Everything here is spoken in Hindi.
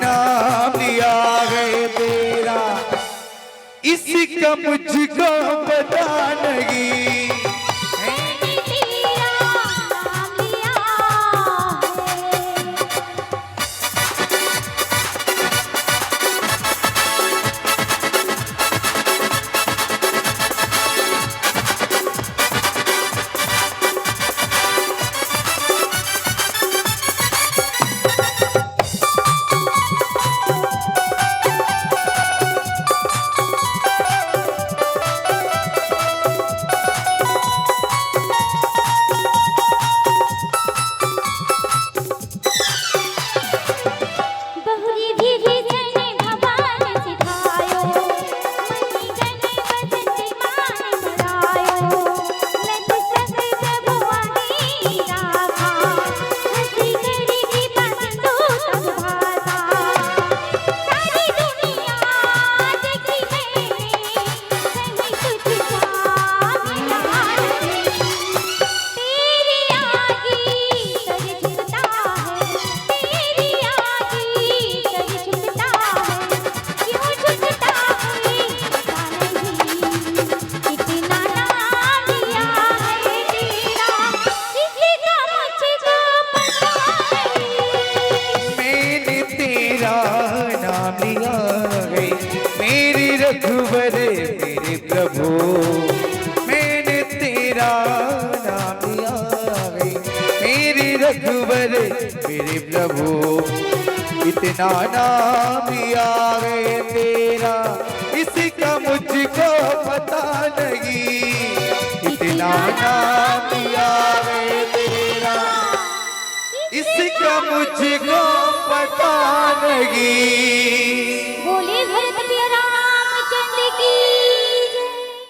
नाम लिया है तेरा, इसका मुझको पता नहीं। मैंने तेरा नाम लिया है। बहुरी भी जने भगवान सिखायो, मनी जने बजते मान बढ़ायो। लग सक प्रभु आही राखा, हंसी करी की बंदो तब भाता। सारी दुनिया देखी मैंने, कहीं तुझ सा मिला नहीं। तेरी आगी कर झुकता है, तेरी आगी कर झुकता है। क्यों झुकता है पता नहीं, कितना नाम लिया है तेरा, इसका मुझको पता नहीं। मैंने तेरा नाम लिया है मेरे रघुवर मेरे प्रभु। मैंने तेरा नाम लिया है मेरे रघुवर मेरे प्रभु। इतना नाम लिया है तेरा, इसका मुझको पता नहीं। इतना नाम लिया है तेरा, इसका मुझको पता नहीं।